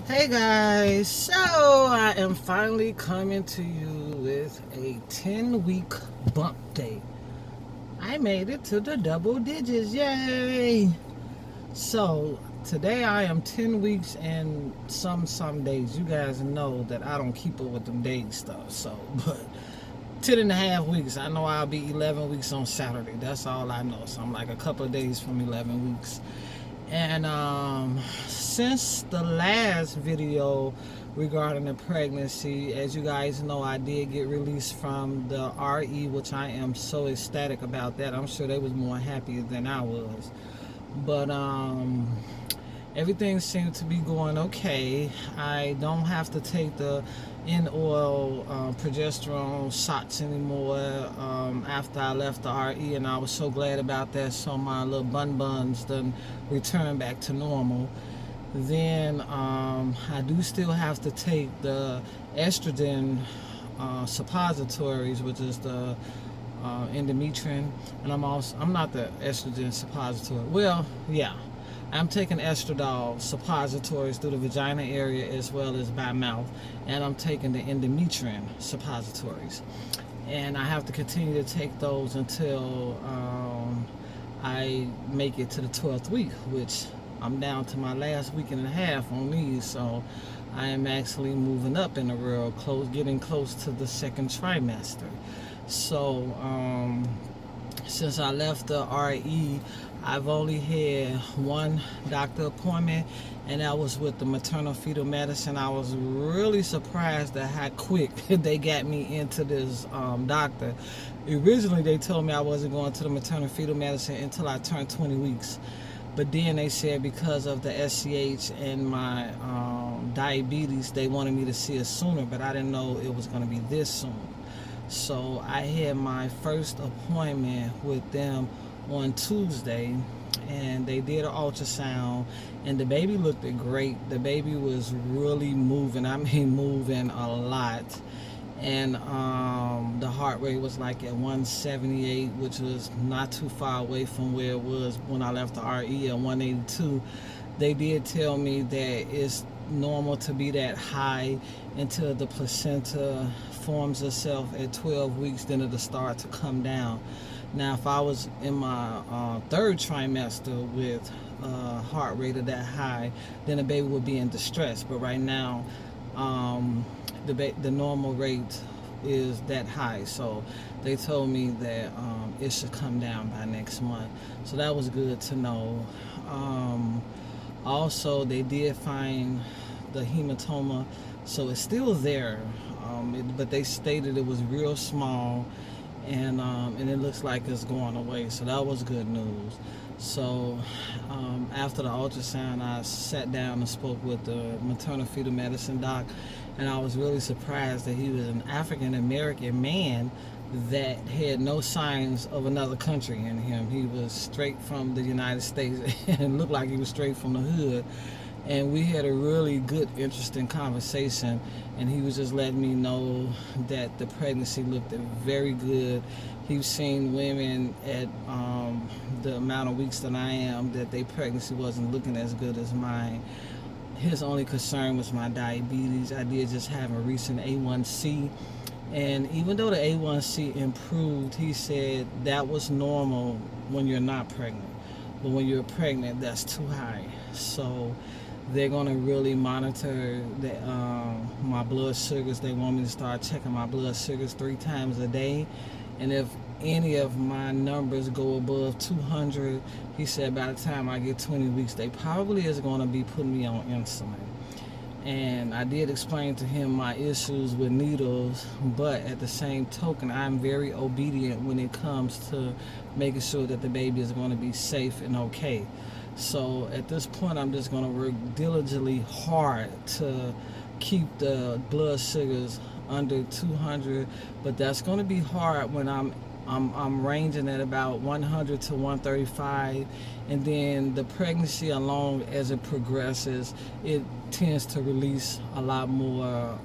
Hey guys, so I am finally coming to you with a 10-week bump date. I made it to the double digits, yay! So today I am 10 weeks and some days. You guys know that I don't keep up with them days stuff, so but 10 and a half weeks. I know I'll be 11 weeks on Saturday. That's all I know. So I'm like a couple of days from 11 weeks. And since the last video regarding the pregnancy, as you guys know, I did get released from the RE, which I am so ecstatic about that. I'm sure they was more happy than I was. But everything seemed to be going okay. I don't have to take the in oil progesterone shots anymore after I left the RE, and I was so glad about that. So my little buns done returned back to normal. Then I do still have to take the estrogen suppositories, which is the endometrium, and I'm not the estrogen suppository. Well, yeah, I'm taking estradiol suppositories through the vagina area as well as by mouth, and I'm taking the endometrium suppositories, and I have to continue to take those until I make it to the 12th week, which I'm down to my last week and a half on these, so I am actually moving up in the world, getting close to the second trimester. So since I left the RE, I've only had one doctor appointment, and that was with the maternal fetal medicine. I was really surprised at how quick they got me into this doctor. Originally, they told me I wasn't going to the maternal fetal medicine until I turned 20 weeks. But then they said because of the SCH and my diabetes, they wanted me to see it sooner, but I didn't know it was going to be this soon. So I had my first appointment with them on Tuesday, and they did an ultrasound, and the baby looked great. The baby was really moving. I mean, moving a lot. And the heart rate was like at 178, which was not too far away from where it was when I left the RE at 182. They did tell me that it's normal to be that high until the placenta forms itself at 12 weeks, then it'll start to come down. Now, if I was in my third trimester with a heart rate of that high, then the baby would be in distress. But right now, the normal rate is that high, so they told me that it should come down by next month, so that was good to know. Also, they did find the hematoma, so it's still there, but they stated it was real small, and it looks like it's going away, so that was good news. So after the ultrasound, I sat down and spoke with the maternal fetal medicine doc, and I was really surprised that he was an African American man that had no signs of another country in him. He was straight from the United States and looked like he was straight from the hood. And we had a really good, interesting conversation, and he was just letting me know that the pregnancy looked very good. He's seen women at the amount of weeks that I am, that their pregnancy wasn't looking as good as mine. His only concern was my diabetes. I did just have a recent A1C, and even though the A1C improved, he said that was normal when you're not pregnant, but when you're pregnant, that's too high. So they're going to really monitor my blood sugars. They want me to start checking my blood sugars 3 times a day, and if any of my numbers go above 200, he said by the time I get 20 weeks, they probably is going to be putting me on insulin. And I did explain to him my issues with needles, but at the same token, I'm very obedient when it comes to making sure that the baby is going to be safe and okay. So at this point, I'm just going to work diligently hard to keep the blood sugars under 200, but that's going to be hard when I'm ranging at about 100 to 135, and then the pregnancy along, as it progresses, it tends to release a lot more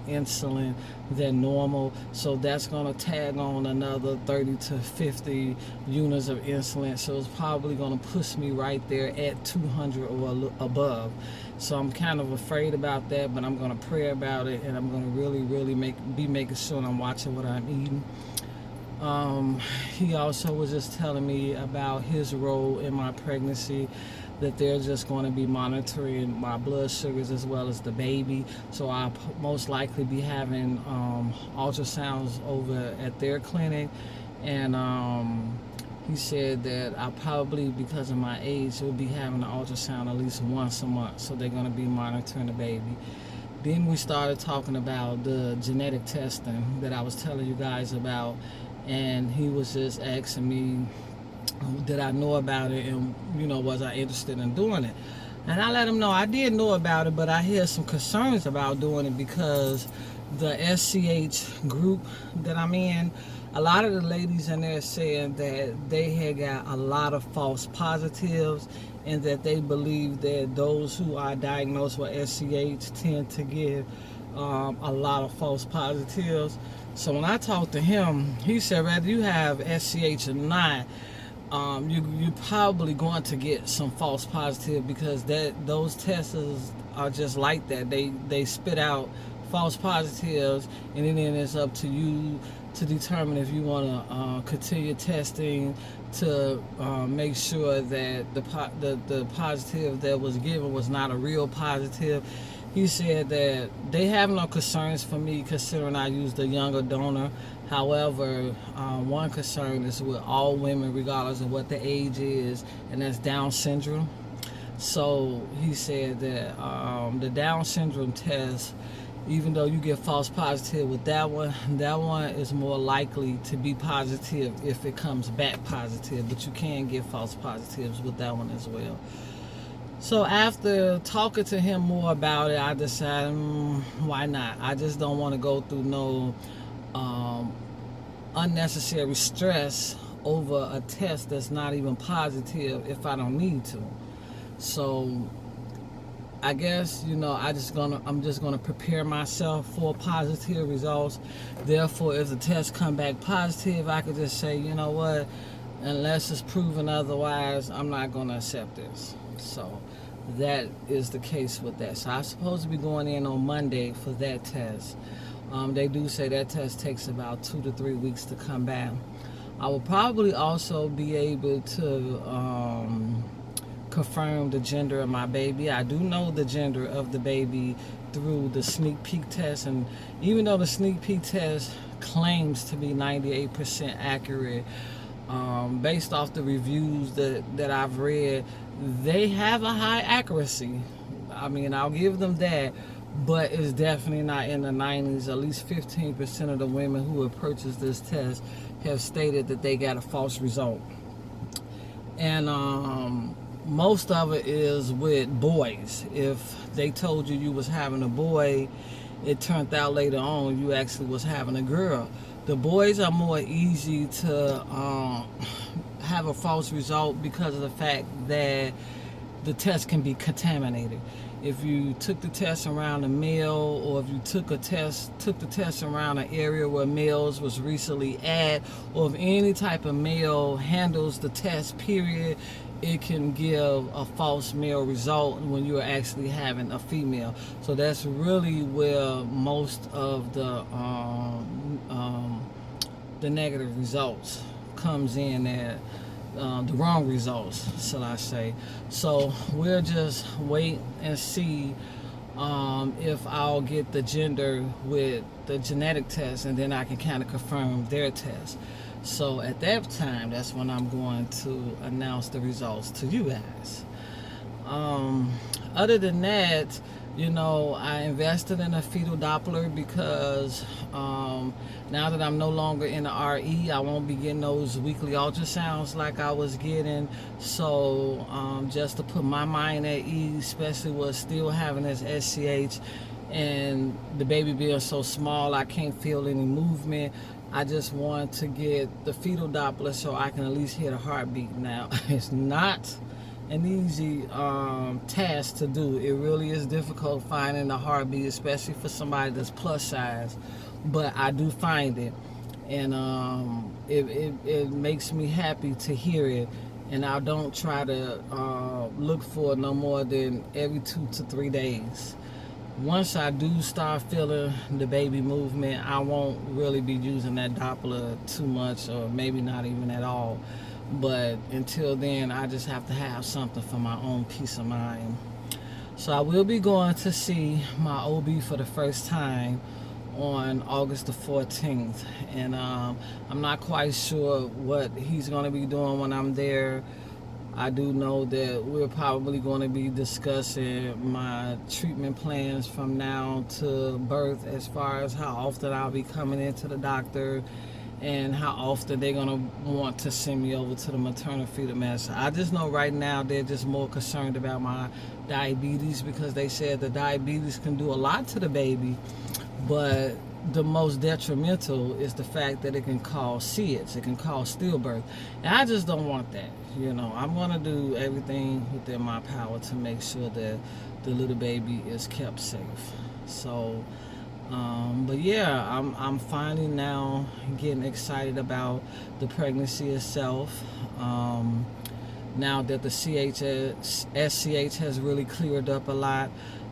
insulin than normal, so that's going to tag on another 30 to 50 units of insulin, so it's probably going to push me right there at 200 or above. So I'm kind of afraid about that, but I'm going to pray about it, and I'm going to really be making sure I'm watching what I'm eating. He also was just telling me about his role in my pregnancy, that they're just going to be monitoring my blood sugars as well as the baby. So I'll most likely be having ultrasounds over at their clinic. And he said that I probably, because of my age, will be having an ultrasound at least once a month. So they're going to be monitoring the baby. Then we started talking about the genetic testing that I was telling you guys about, and he was just asking me, did I know about it, and was I interested in doing it? And I let him know I did know about it, but I had some concerns about doing it because the SCH group that I'm in, a lot of the ladies in there saying that they had got a lot of false positives, and that they believe that those who are diagnosed with SCH tend to get a lot of false positives. So when I talked to him, he said whether you have SCH or not, you're probably going to get some false positive, because those tests are just like that. They spit out false positives, and then it's up to you to determine if you want to continue testing to make sure that the positive that was given was not a real positive. He said that they have no concerns for me, considering I used a younger donor. However, one concern is with all women, regardless of what the age is, and that's Down syndrome. So he said that the Down syndrome test, even though you get false positive with that one is more likely to be positive if it comes back positive, but you can get false positives with that one as well. So after talking to him more about it, I decided, why not? I just don't want to go through no unnecessary stress over a test that's not even positive if I don't need to. So I guess, I'm just gonna prepare myself for positive results. Therefore, if the test come back positive, I could just say, you know what, unless it's proven otherwise, I'm not gonna accept this. So that is the case with that. So I'm supposed to be going in on Monday for that test. They do say that test takes about 2 to 3 weeks to come back. I will probably also be able to confirm the gender of my baby. I do know the gender of the baby through the sneak peek test, and even though the sneak peek test claims to be 98% accurate, based off the reviews that I've read, they have a high accuracy. I mean, I'll give them that, but it's definitely not in the 90s. At least 15% of the women who have purchased this test have stated that they got a false result. And most of it is with boys. If they told you was having a boy, it turned out later on you actually was having a girl. The boys are more easy to have a false result because of the fact that the test can be contaminated. If you took the test around a male, or if you took the test around an area where males was recently at, or if any type of male handles the test, period, it can give a false male result when you're actually having a female. So that's really where most of the negative results comes in at. The wrong results, shall I say. So we'll just wait and see if I'll get the gender with the genetic test, and then I can kind of confirm their test. So at that time, that's when I'm going to announce the results to you guys. Other than that, I invested in a Fetal Doppler because now that I'm no longer in the RE, I won't be getting those weekly ultrasounds like I was getting. So just to put my mind at ease, especially with still having this SCH and the baby being so small, I can't feel any movement. I just want to get the Fetal Doppler so I can at least hear the heartbeat. Now, it's not an easy task to do. It really is difficult finding the heartbeat, especially for somebody that's plus size, but I do find it, and it makes me happy to hear it. and I don't try to look for no more than every 2 to 3 days. Once I do start feeling the baby movement, I won't really be using that Doppler too much, or maybe not even at all. But until then, I just have to have something for my own peace of mind. So I will be going to see my OB for the first time on August the 14th, and I'm not quite sure what he's going to be doing when I'm there. I do know that we're probably going to be discussing my treatment plans from now to birth, as far as how often I'll be coming into the doctor and how often they're going to want to send me over to the maternal fetal medicine. I just know right now they're just more concerned about my diabetes, because they said the diabetes can do a lot to the baby, but the most detrimental is the fact that it can cause SIDS, it can cause stillbirth, and I just don't want that. I'm going to do everything within my power to make sure that the little baby is kept safe. So but yeah, I'm finally now getting excited about the pregnancy itself. Now that the SCH has really cleared up a lot,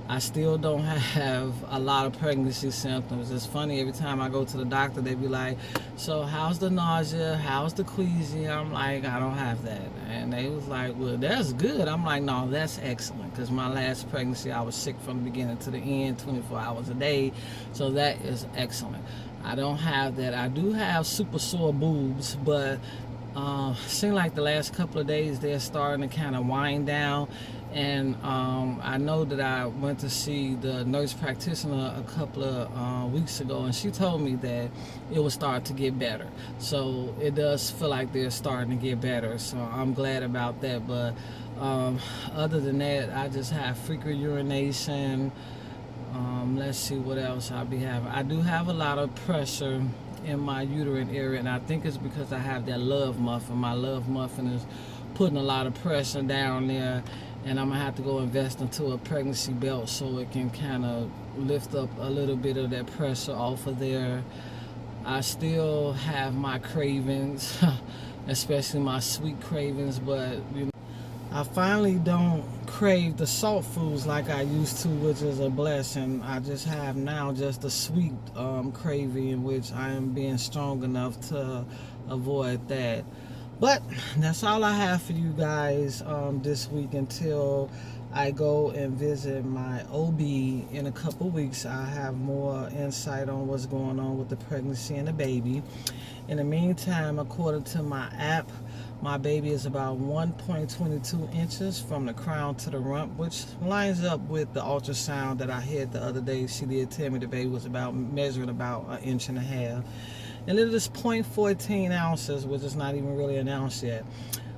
I still don't have a lot of pregnancy symptoms. It's funny, every time I go to the doctor, they be like, so how's the nausea? How's the queasy? I'm like, I don't have that. And they was like, well, that's good. I'm like, no, that's excellent. Because my last pregnancy, I was sick from the beginning to the end, 24 hours a day. So that is excellent. I don't have that. I do have super sore boobs, but seem like the last couple of days they're starting to kind of wind down. And I know that I went to see the nurse practitioner a couple of weeks ago, and she told me that it will start to get better. So it does feel like they're starting to get better, so I'm glad about that. But other than that, I just have frequent urination. Let's see what else I'll be having. I do have a lot of pressure in my uterine area, and I think it's because I have that love muffin. My love muffin is putting a lot of pressure down there, and I'm gonna have to go invest into a pregnancy belt so it can kind of lift up a little bit of that pressure off of there. I still have my cravings, especially my sweet cravings, but I finally don't crave the salt foods like I used to, which is a blessing. I just have now just a sweet craving, which I am being strong enough to avoid that. But that's all I have for you guys this week until I go and visit my OB in a couple weeks. I have more insight on what's going on with the pregnancy and the baby. In the meantime, according to my app, my baby is about 1.22 inches from the crown to the rump, which lines up with the ultrasound that I had the other day. She did tell me the baby was measuring about 1.5 inches. And it is 0.14 ounces, which is not even really an ounce yet.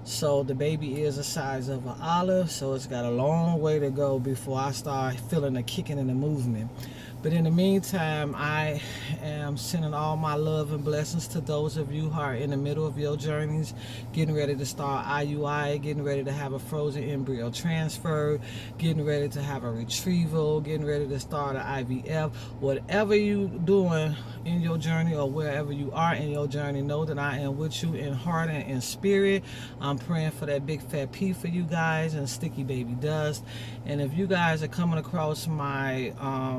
So the baby is the size of an olive, so it's got a long way to go before I start feeling the kicking and the movement. But in the meantime, I am sending all my love and blessings to those of you who are in the middle of your journeys, getting ready to start IUI, getting ready to have a frozen embryo transfer, getting ready to have a retrieval, getting ready to start an IVF. Whatever you doing in your journey, or wherever you are in your journey, know that I am with you in heart and in spirit. I'm praying for that big fat P for you guys and sticky baby dust. And if you guys are coming across my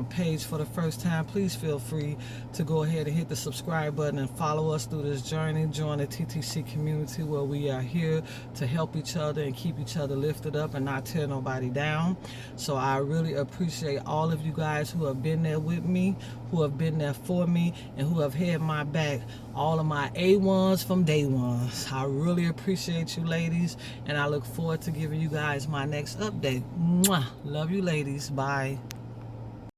page for the first time, please feel free to go ahead and hit the subscribe button and follow us through this journey. Join the TTC community, where we are here to help each other and keep each other lifted up and not tear nobody down. So I really appreciate all of you guys who have been there with me, who have been there for me, and who have had my back. All of my A1s from day ones. I really appreciate you, ladies, and I look forward to giving you guys my next update. Mwah. Love you, ladies. Bye.